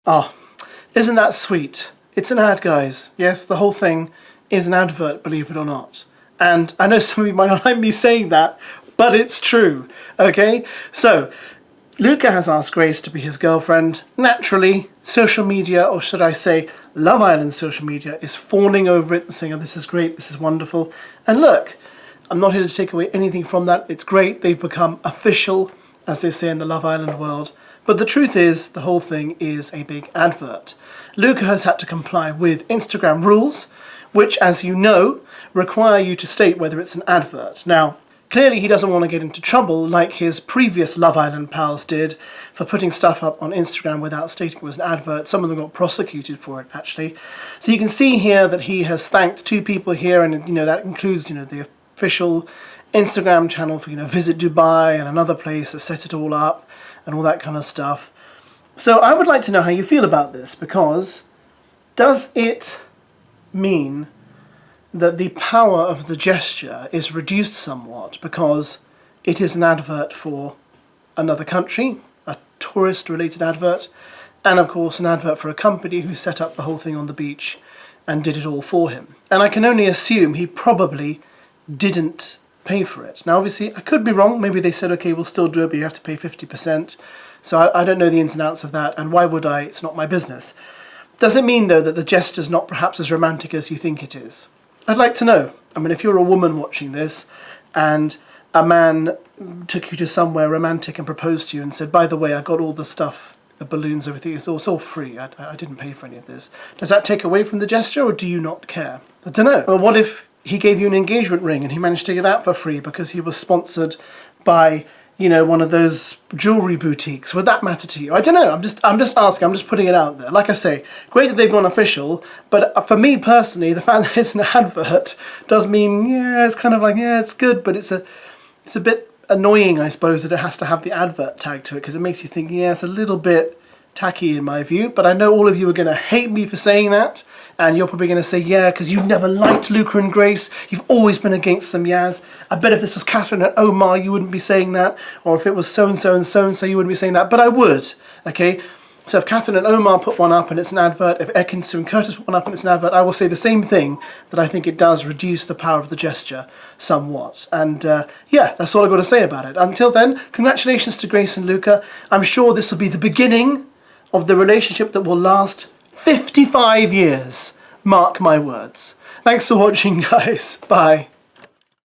Oh, isn't that sweet? It's an ad, guys. Yes, the whole thing is an advert, believe it or not. And I know some of you might not like me saying that, but it's true, okay? So, Luca has asked Grace to be his girlfriend. Naturally, social media, or should I say Love Island social media, is fawning over it and saying, oh, this is great, this is wonderful. And look, I'm not here to take away anything from that. It's great, they've become official, as they say in the Love Island world. But the truth is, the whole thing is a big advert. Luca has had to comply with Instagram rules, which, as you know, require you to state whether it's an advert. Now, clearly he doesn't want to get into trouble like his previous Love Island pals did for putting stuff up on Instagram without stating it was an advert. Some of them got prosecuted for it, actually. So you can see here that he has thanked 2 people here, and that includes the official Instagram channel for Visit Dubai and another place that set it all up and all that kind of stuff. So I would like to know how you feel about this, because does it mean that the power of the gesture is reduced somewhat because it is an advert for another country, a tourist-related advert, and of course an advert for a company who set up the whole thing on the beach and did it all for him? And I can only assume he probably didn't pay for it. Now obviously I could be wrong, maybe they said okay we'll still do it but you have to pay 50%, so I don't know the ins and outs of that, and why would I? It's not my business. Does it mean though that the gesture's not perhaps as romantic as you think it is? I'd like to know. I mean, if you're a woman watching this and a man took you to somewhere romantic and proposed to you and said, by the way, I got all the stuff, the balloons, everything, it's all free, I didn't pay for any of this. Does that take away from the gesture, or do you not care? I don't know. Well, what if he gave you an engagement ring and he managed to get that for free because he was sponsored by, one of those jewelry boutiques? Would that matter to you? I don't know. I'm just asking. I'm just putting it out there. Like I say, great that they've gone official, but for me personally, the fact that it's an advert does mean, it's kind of like, it's good, but it's a bit annoying, I suppose, that it has to have the advert tag to it, because it makes you think, it's a little bit tacky in my view. But I know all of you are going to hate me for saying that, and you're probably going to say, because you've never liked Luca and Grace, you've always been against them, Yaz. I bet if this was Catherine and Omar, you wouldn't be saying that, or if it was so-and-so and so-and-so, you wouldn't be saying that, but I would, okay? So if Catherine and Omar put one up and it's an advert, if Ekin, Sue and Curtis put one up and it's an advert, I will say the same thing, that I think it does reduce the power of the gesture somewhat. And that's all I've got to say about it. Until then, congratulations to Grace and Luca. I'm sure this will be the beginning of the relationship that will last 55 years. Mark my words. Thanks for watching, guys. Bye.